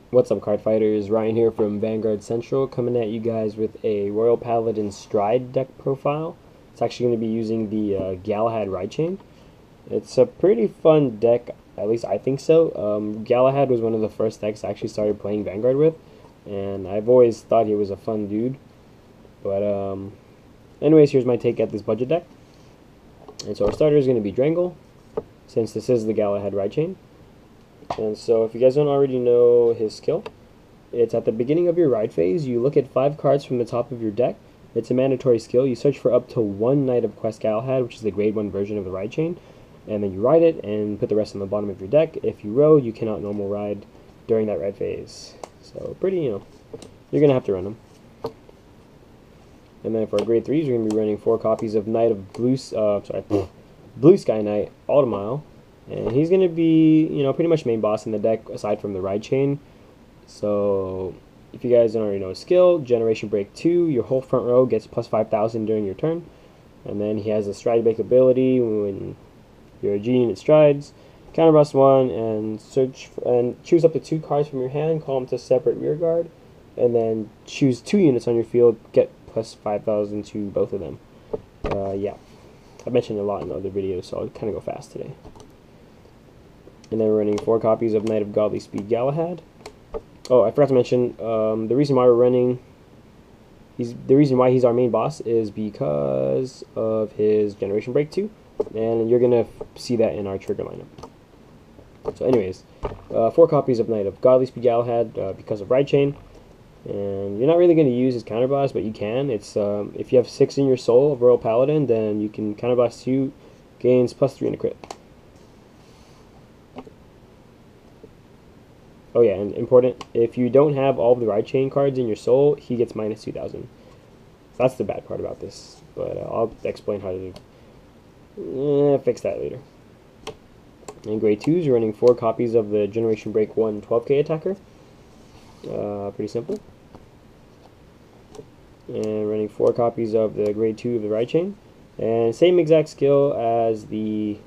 What's up, Cardfighters? Ryan here from Vanguard Central, coming at you guys with a Royal Paladin Stride deck profile. It's actually going to be using the Galahad Ride Chain. It's a pretty fun deck, at least I think so. Galahad was one of the first decks I actually started playing Vanguard with, and I've always thought he was a fun dude. But anyways, here's my take at this budget deck. And so our starter is going to be Drangle, since this is the Galahad Ride Chain. And so if you guys don't already know his skill, it's at the beginning of your ride phase, you look at 5 cards from the top of your deck. It's a mandatory skill. You search for up to 1 Knight of Quest Galahad, which is the grade 1 version of the ride chain, and then you ride it and put the rest on the bottom of your deck. If you row, you cannot normal ride during that ride phase. So pretty, you're going to have to run them. And then for grade 3s, you're going to be running 4 copies of Knight of Blue Sky Knight Altmile. And he's going to be, pretty much main boss in the deck aside from the ride chain. So if you guys don't already know his skill, Generation Break 2, your whole front row gets plus 5,000 during your turn. And then he has a Stride Break ability when your G unit strides. Counterblast 1 and choose up to 2 cards from your hand, call them to separate rear guard, and then choose 2 units on your field, get plus 5,000 to both of them. Yeah, I mentioned a lot in other videos, so I'll kind of go fast today. And then we're running 4 copies of Knight of Godly Speed Galahad. Oh, I forgot to mention, the reason why he's our main boss is because of his Generation Break 2, and you're gonna see that in our trigger lineup. So anyways, 4 copies of Knight of Godly Speed Galahad because of Ride Chain, and you're not really going to use his counterblast, but you can. It's if you have 6 in your soul of Royal Paladin, then you can counterblast 2, gains plus 3 in a crit. Oh yeah, and important, if you don't have all of the Ride Chain cards in your soul, he gets minus 2,000. So that's the bad part about this, but I'll explain how to fix that later. In grade 2s, you're running 4 copies of the Generation Break 1 12k attacker. Pretty simple. And running 4 copies of the grade 2 of the Ride Chain. And same exact skill as the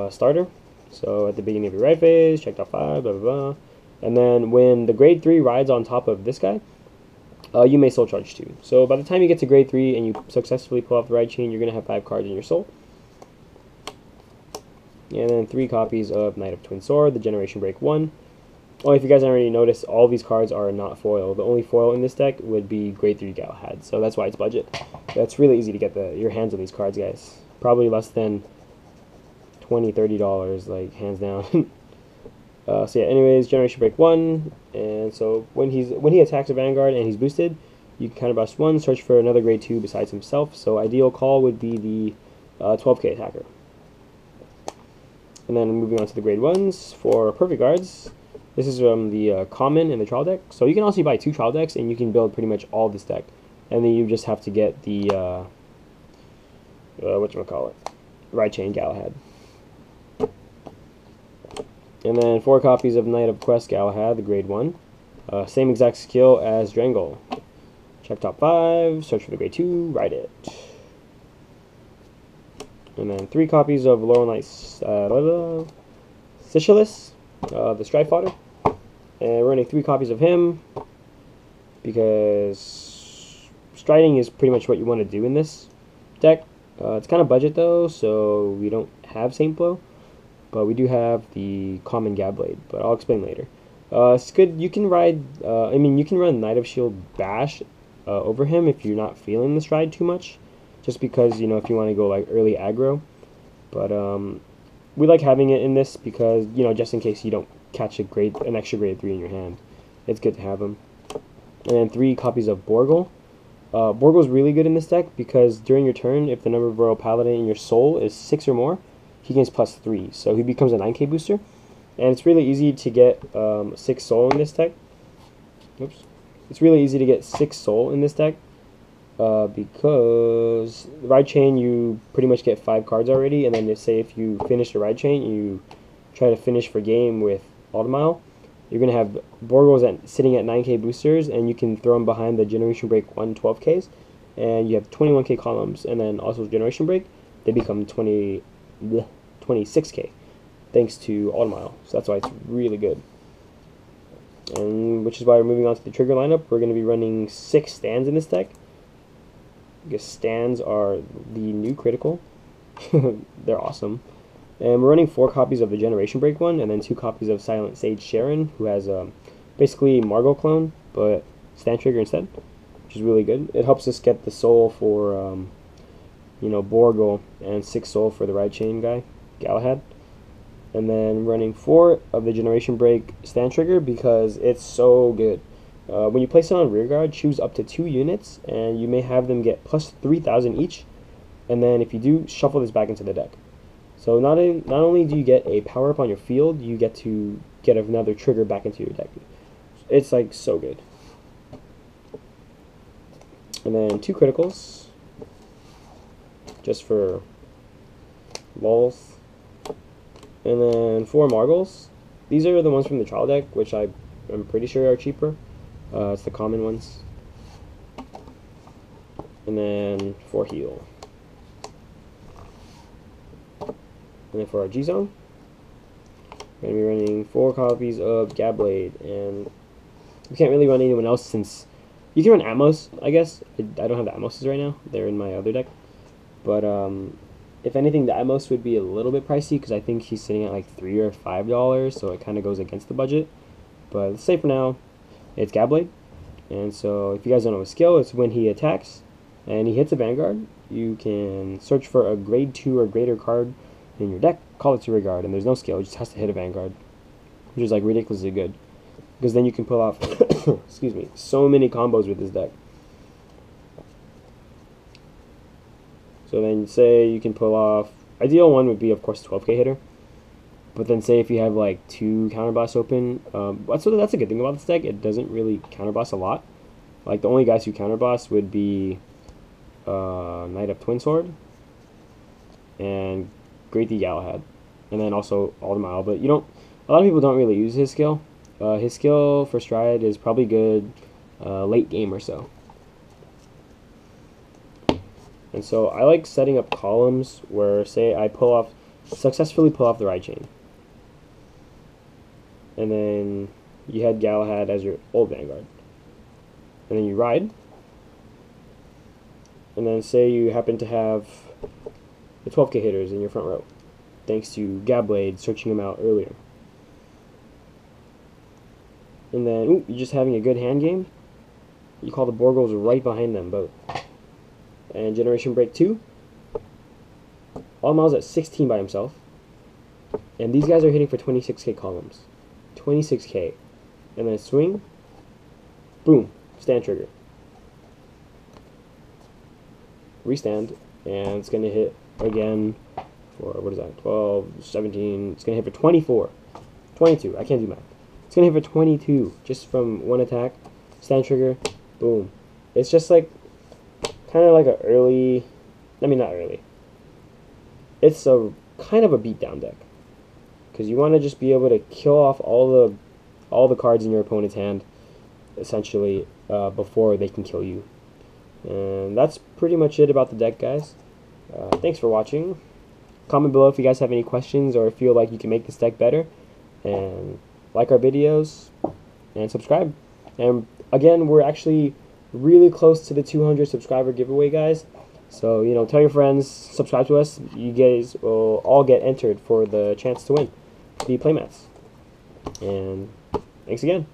starter. So at the beginning of your ride phase, check top 5, blah, blah, blah. And then when the grade 3 rides on top of this guy, you may soul charge 2. So by the time you get to grade 3 and you successfully pull off the Ride Chain, you're going to have 5 cards in your soul. And then 3 copies of Knight of Twin Sword, the Generation Break 1. Oh, if you guys already noticed, all these cards are not foil. The only foil in this deck would be grade 3 Galahad, so that's why it's budget. It's really easy to get your hands on these cards, guys. Probably less than $20, $30, like, hands down. So yeah, anyways, Generation Break 1, and so when he attacks a Vanguard and he's boosted, you can counterblast 1, search for another grade 2 besides himself. So ideal call would be the 12k attacker. And then moving on to the grade 1s for Perfect Guards. This is from the common and the trial deck. So you can also buy 2 trial decks and you can build pretty much all this deck. And then you just have to get the Ride Chain Galahad. And then 4 copies of Knight of Quest Galahad, the grade 1. Same exact skill as Drangle. Check top 5, search for the grade 2, ride it. And then 3 copies of Laurel Knight Sicilus, the Stride Fodder. And we're running 3 copies of him because striding is pretty much what you want to do in this deck. It's kind of budget though, so we don't have Saint Blow, but we do have the common Gab Blade, but I'll explain later. It's good. You can ride, you can run Knight of Shield Bash over him if you're not feeling the stride too much, just because, if you want to go like early aggro. But we like having it in this because, just in case you don't catch an extra grade 3 in your hand, it's good to have them. And then 3 copies of Borgle. Borgle's really good in this deck because during your turn, if the number of Royal Paladin in your soul is 6 or more, he gains plus 3, so he becomes a 9k booster. And it's really easy to get 6 soul in this deck. Oops. It's really easy to get 6 soul in this deck because the Ride Chain, you pretty much get 5 cards already, and then if you finish the Ride Chain, you try to finish for game with Altmile, you're going to have Borgles sitting at 9k boosters, and you can throw them behind the Generation Break 1 12ks, and you have 21k columns, and then also Generation Break, they become 26k, thanks to Altmile, so that's why it's really good. and which is why we're moving on to the trigger lineup. We're going to be running 6 stands in this deck. Because stands are the new critical. They're awesome. And we're running 4 copies of the Generation Break one, and then 2 copies of Silent Sage Sharon, who has basically Margot clone, but stand trigger instead, which is really good. It helps us get the soul for, Borgle, and 6 soul for the Ride Chain guy, Galahad. And then running 4 of the Generation Break stand trigger because it's so good. When you place it on rearguard, choose up to 2 units, and you may have them get plus 3,000 each. And then if you do, shuffle this back into the deck. So not only do you get a power up on your field, you get to get another trigger back into your deck. It's like so good. And then 2 criticals, just for lulz. And then 4 Margles. These are the ones from the trial deck, which I'm pretty sure are cheaper. It's the common ones. And then 4 heal. And then for our G-Zone, we're going to be running 4 copies of Gabblade. And we can't really run anyone else since... You can run Amos, I guess. I don't have the Amoses right now. They're in my other deck. But, if anything, the Amos would be a little bit pricey because I think he's sitting at like $3 or $5, so it kind of goes against the budget. But let's say for now, it's Gabblade. And so if you guys don't know his skill, it's when he attacks and he hits a Vanguard, you can search for a grade 2 or greater card in your deck, call it to rear guard, and there's no skill, it just has to hit a Vanguard, which is like ridiculously good. Because then you can pull off, excuse me, so many combos with this deck. So then say you can pull off, ideal one would be of course 12k hitter, but then say if you have like 2 counterblasts open, that's a good thing about this deck, it doesn't really counterblast a lot. Like the only guys who counterblast would be Knight of Twin Sword and Great the Galahad, and then also Altmile, but a lot of people don't really use his skill. His skill for Stride is probably good late game or so. And so I like setting up columns where, say, I successfully pull off the Ride Chain. And then you had Galahad as your old Vanguard. And then you ride. And then say you happen to have the 12k hitters in your front row, thanks to Gabblade searching them out earlier. And then, you're just having a good hand game. You call the Borgles right behind them both. And Generation Break 2, Altmile's at 16 by himself. And these guys are hitting for 26k columns. 26k. And then swing, boom, stand trigger. Restand, and it's going to hit again for, what is that, 12, 17, it's going to hit for 24. 22, I can't do math. It's going to hit for 22, just from one attack, stand trigger, boom. It's just like, kind of like a early, I mean not early, it's a kind of a beatdown deck, because you want to just be able to kill off all the cards in your opponent's hand, essentially, before they can kill you. And that's pretty much it about the deck, guys. Thanks for watching. Comment below if you guys have any questions or feel like you can make this deck better, and like our videos and subscribe. And again, we're actually really close to the 200 subscriber giveaway, guys. So, tell your friends, subscribe to us. You guys will all get entered for the chance to win the playmats. And thanks again.